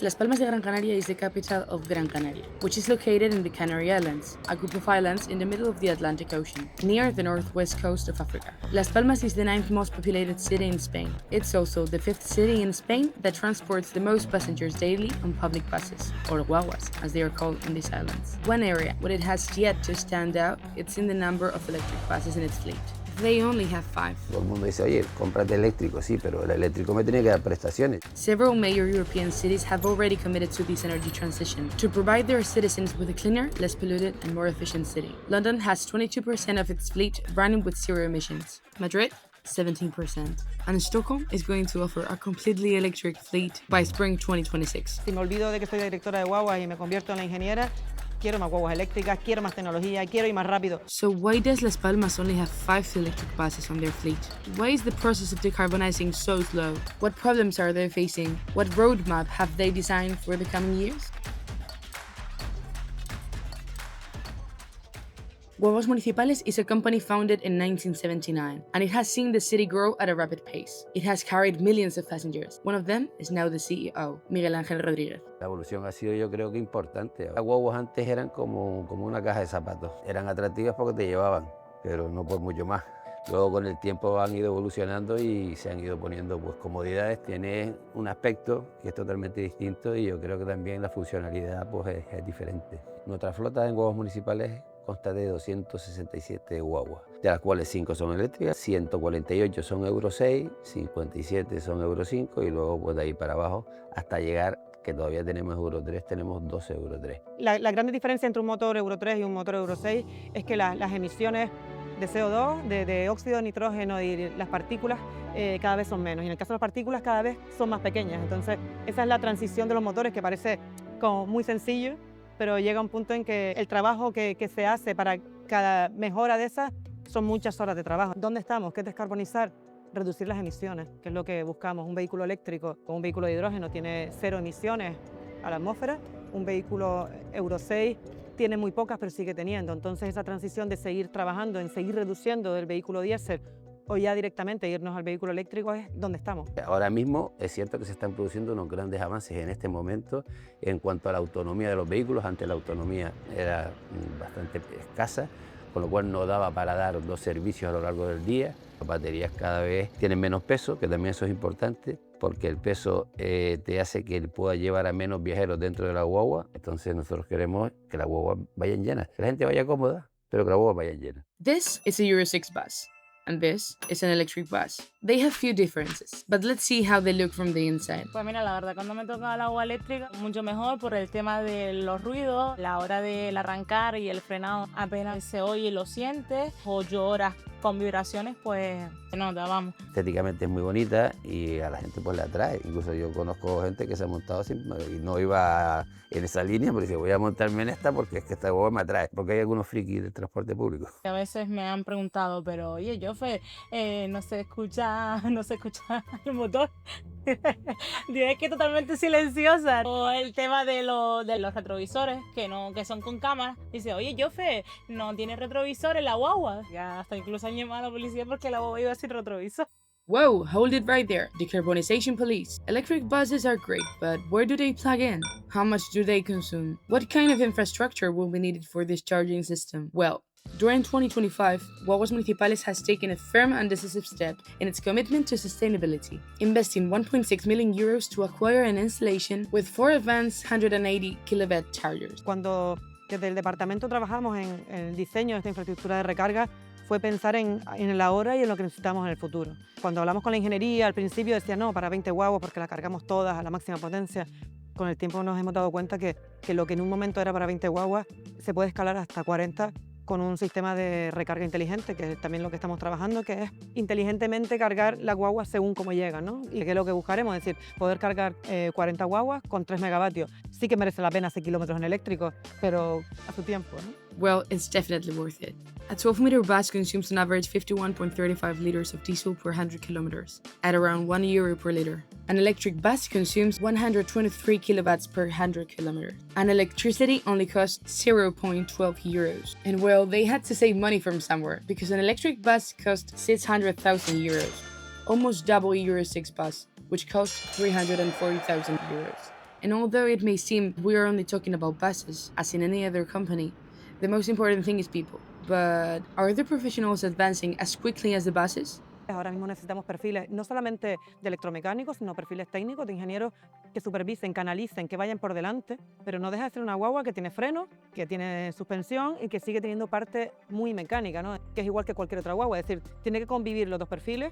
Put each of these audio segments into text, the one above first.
Las Palmas de Gran Canaria is the capital of Gran Canaria, which is located in the Canary Islands, a group of islands in the middle of the Atlantic Ocean, near the northwest coast of Africa. Las Palmas is the 9th most populated city in Spain. It's also the 5th city in Spain that transports the most passengers daily on public buses, or guaguas, as they are called in these islands. One area where it has yet to stand out, it's in the number of electric buses in its fleet. They only have 5. Todo el mundo dice, oye, cómprate eléctrico, sí, pero el eléctrico me tiene que dar prestaciones. Several major European cities have already committed to this energy transition to provide their citizens with a cleaner, less polluted, and more efficient city. London has 22% of its fleet running with zero emissions. Madrid, 17%. And Stockholm is going to offer a completely electric fleet by spring 2026. Si me olvido de que soy directora de guaguas y me convierto en la ingeniera, quiero más guaguas eléctricas, quiero más tecnología, quiero ir más rápido. So why does Las Palmas only have 5 electric buses on their fleet? Why is the process of decarbonizing so slow? What problems are they facing? What roadmap have they designed for the coming years? Guaguas Municipales is a company founded in 1979, and it has seen the city grow at a rapid pace. It has carried millions of passengers. One of them is now the CEO, Miguel Ángel Rodríguez. La evolución ha sido, yo creo que importante. Las guaguas antes eran como una caja de zapatos. Eran atractivas porque te llevaban, pero no por mucho más. Luego con el tiempo han ido evolucionando y se han ido poniendo pues, comodidades. Tiene un aspecto que es totalmente distinto y yo creo que también la funcionalidad pues, es diferente. Nuestra flota en guaguas municipales consta de 267 guaguas, de las cuales 5 son eléctricas, 148 son Euro 6, 57 son Euro 5 y luego pues, de ahí para abajo hasta llegar, que todavía tenemos Euro 3, tenemos 12 Euro 3. La gran diferencia entre un motor Euro 3 y un motor Euro 6 es que las emisiones de CO2, de óxido de nitrógeno y las partículas cada vez son menos. Y en el caso de las partículas cada vez son más pequeñas. Entonces esa es la transición de los motores que parece como muy sencillo, pero llega un punto en que el trabajo que se hace para cada mejora de esas son muchas horas de trabajo. ¿Dónde estamos? ¿Qué es descarbonizar? Reducir las emisiones, que es lo que buscamos. Un vehículo eléctrico o un vehículo de hidrógeno tiene 0 emisiones a la atmósfera, un vehículo Euro 6 tiene muy pocas, pero sigue teniendo. Entonces esa transición de seguir trabajando en seguir reduciendo del vehículo diésel o ya directamente irnos al vehículo eléctrico es donde estamos. Ahora mismo es cierto que se están produciendo unos grandes avances en este momento en cuanto a la autonomía de los vehículos. Antes la autonomía era bastante escasa, con lo cual no daba para dar 2 servicios a lo largo del día. Las baterías cada vez tienen menos peso, que también eso es importante, porque el peso te hace que pueda llevar a menos viajeros dentro de la guagua. Entonces nosotros queremos que las guaguas vayan llenas, que la gente vaya cómoda, pero que las guaguas vayan llenas. This is a Euro 6 bus, and this is an electric bus. They have few differences, but let's see how they look from the inside. Pues mira, la verdad, cuando me toca el agua eléctrica, mucho mejor por el tema de los ruidos, la hora del arrancar y el frenado apenas se oye y lo sientes, 8 horas con vibraciones, pues se nota, vamos. Estéticamente es muy bonita y a la gente pues le atrae. Incluso yo conozco gente que se ha montado y no iba en esa línea, pero dice voy a montarme en esta porque es que esta guagua me atrae, porque hay algunos frikis del transporte público. A veces me han preguntado, pero oye, Jofe, no se escucha el motor. Digo, es que totalmente silenciosa. O el tema de los retrovisores, que son con cámara. Dice, oye, Jofe, no tiene retrovisores la guagua. Ya hasta incluso han llamado a la policía porque la guagua iba sin retrovisor. Whoa, hold it right there. Decarbonization police. Electric buses are great, but where do they plug in? How much do they consume? What kind of infrastructure will be needed for this charging system? Well, during 2025, Guaguas Municipales has taken a firm and decisive step in its commitment to sustainability, investing 1.6 million euros to acquire an installation with 4 advanced 180 kilowatt chargers. Cuando desde el departamento trabajamos en el diseño de esta infraestructura de recarga, fue pensar en el ahora y en lo que necesitamos en el futuro. Cuando hablamos con la ingeniería, al principio decía no, para 20 guaguas porque la cargamos todas a la máxima potencia. Con el tiempo nos hemos dado cuenta que lo que en un momento era para 20 guaguas se puede escalar hasta 40 con un sistema de recarga inteligente, que es también lo que estamos trabajando, que es inteligentemente cargar la guagua según cómo llega, ¿no? Y que es lo que buscaremos, es decir, poder cargar 40 guaguas con 3 megavatios. Sí que merece la pena hacer kilómetros en eléctrico, pero a su tiempo, ¿no? Well, it's definitely worth it. A 12-meter bus consumes an average 51.35 liters of diesel per 100 kilometers, at around €1 per liter. An electric bus consumes 123 kilowatts per 100 kilometers, and electricity only costs 0.12 euros. And well, they had to save money from somewhere, because an electric bus costs 600,000 euros, almost double a Euro 6 bus, which costs 340,000 euros. And although it may seem we are only talking about buses, as in any other company, the most important thing is people. But are the professionals advancing as quickly as the buses? Ahora mismo necesitamos perfiles no solamente de electromecánicos, sino perfiles técnicos, de ingenieros que supervisen, canalicen, que vayan por delante, pero no deja de ser una guagua que tiene freno, que tiene suspensión y que sigue teniendo parte muy mecánica, ¿no? Que es igual que cualquier otra guagua, es decir, tiene que convivir los dos perfiles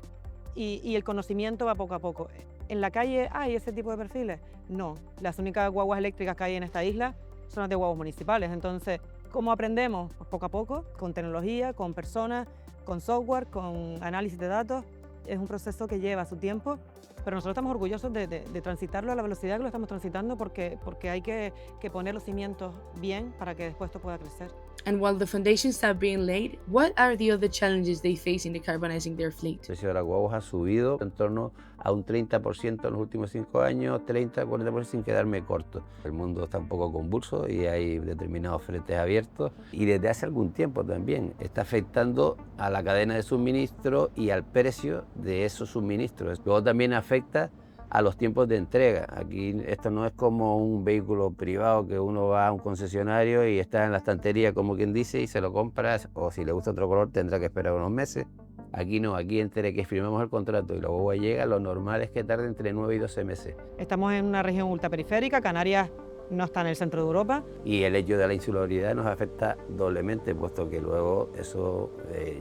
y el conocimiento va poco a poco. ¿En la calle hay ese tipo de perfiles? No, las únicas guaguas eléctricas que hay en esta isla son las de guaguas municipales, entonces, ¿cómo aprendemos? Pues poco a poco, con tecnología, con personas, con software, con análisis de datos. Es un proceso que lleva su tiempo, pero nosotros estamos orgullosos de transitarlo a la velocidad que lo estamos transitando porque hay que poner los cimientos bien para que después esto pueda crecer. And while the foundations start being laid, what are the other challenges they face in decarbonizing their fleet? El precio de las guaguas ha subido en torno a un 30% en los últimos 5 años, 30-40% sin quedarme corto. El mundo está un poco convulso y hay determinados frentes abiertos y desde hace algún tiempo también está afectando a la cadena de suministro y al precio de esos suministros. Luego también afecta a los tiempos de entrega. Aquí esto no es como un vehículo privado que uno va a un concesionario y está en la estantería, como quien dice, y se lo compras, o si le gusta otro color tendrá que esperar unos meses. Aquí no, aquí entre que firmamos el contrato y la guagua llega, lo normal es que tarde entre 9 y 12 meses. Estamos en una región ultraperiférica, Canarias no está en el centro de Europa. Y el hecho de la insularidad nos afecta doblemente, puesto que luego eso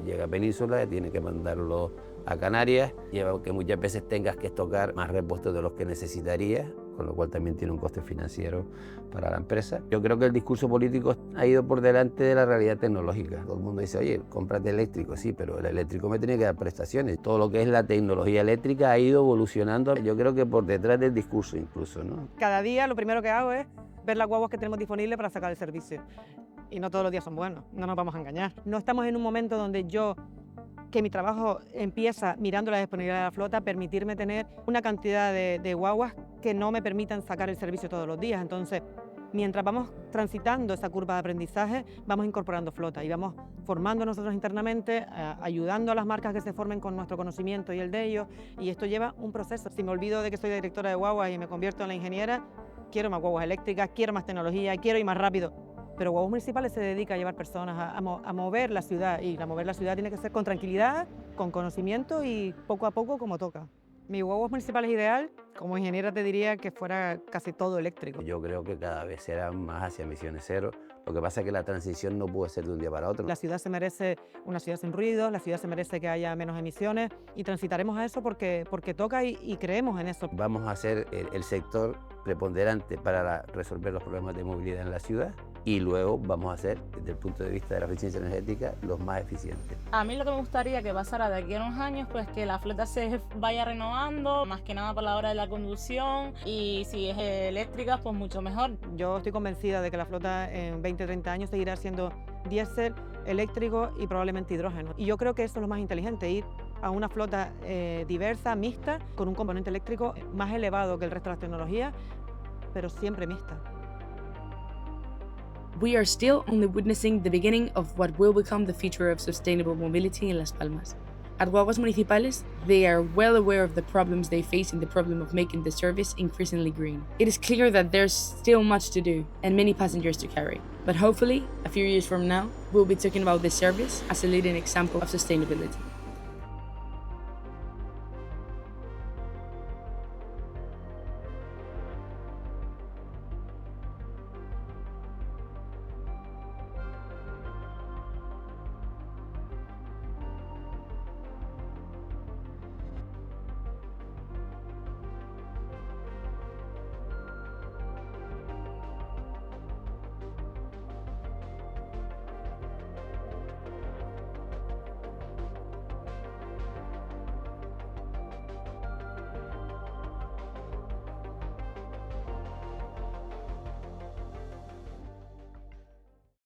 llega a Península y tiene que mandarlo a Canarias, lleva que muchas veces tengas que estocar más repuestos de los que necesitarías, con lo cual también tiene un coste financiero para la empresa. Yo creo que el discurso político ha ido por delante de la realidad tecnológica. Todo el mundo dice, oye, cómprate eléctrico, sí, pero el eléctrico me tiene que dar prestaciones. Todo lo que es la tecnología eléctrica ha ido evolucionando, yo creo que por detrás del discurso incluso, ¿no? Cada día lo primero que hago es ver las guaguas que tenemos disponibles para sacar el servicio. Y no todos los días son buenos, no nos vamos a engañar. No estamos en un momento donde que mi trabajo empieza mirando la disponibilidad de la flota, permitirme tener una cantidad de guaguas que no me permitan sacar el servicio todos los días. Entonces, mientras vamos transitando esa curva de aprendizaje, vamos incorporando flota y vamos formando nosotros internamente, ayudando a las marcas que se formen con nuestro conocimiento y el de ellos, y esto lleva un proceso. Si me olvido de que soy directora de guaguas y me convierto en la ingeniera, quiero más guaguas eléctricas, quiero más tecnología, quiero ir más rápido. Pero Guaguas Municipales se dedica a llevar personas, a mover la ciudad, y mover la ciudad tiene que ser con tranquilidad, con conocimiento y poco a poco como toca. Mi Guaguas Municipales ideal, como ingeniera te diría que fuera casi todo eléctrico. Yo creo que cada vez será más hacia emisiones cero. Lo que pasa es que la transición no puede ser de un día para otro. La ciudad se merece una ciudad sin ruido, la ciudad se merece que haya menos emisiones y transitaremos a eso porque toca y creemos en eso. Vamos a ser el sector preponderante para resolver los problemas de movilidad en la ciudad y luego vamos a ser, desde el punto de vista de la eficiencia energética, los más eficientes. A mí lo que me gustaría que pasara de aquí a unos años, pues que la flota se vaya renovando, más que nada por la hora de la conducción, y si es eléctrica, pues mucho mejor. Yo estoy convencida de que la flota en 20-30 años seguirá siendo diésel, eléctrico y probablemente hidrógeno. Y yo creo que eso es lo más inteligente, ir a una flota diversa, mixta, con un componente eléctrico más elevado que el resto de las tecnologías, pero siempre mixta. We are still only witnessing the beginning of what will become the future of sustainable mobility in Las Palmas. At Guaguas Municipales, they are well aware of the problems they face in the problem of making the service increasingly green. It is clear that there's still much to do and many passengers to carry. But hopefully, a few years from now, we'll be talking about this service as a leading example of sustainability.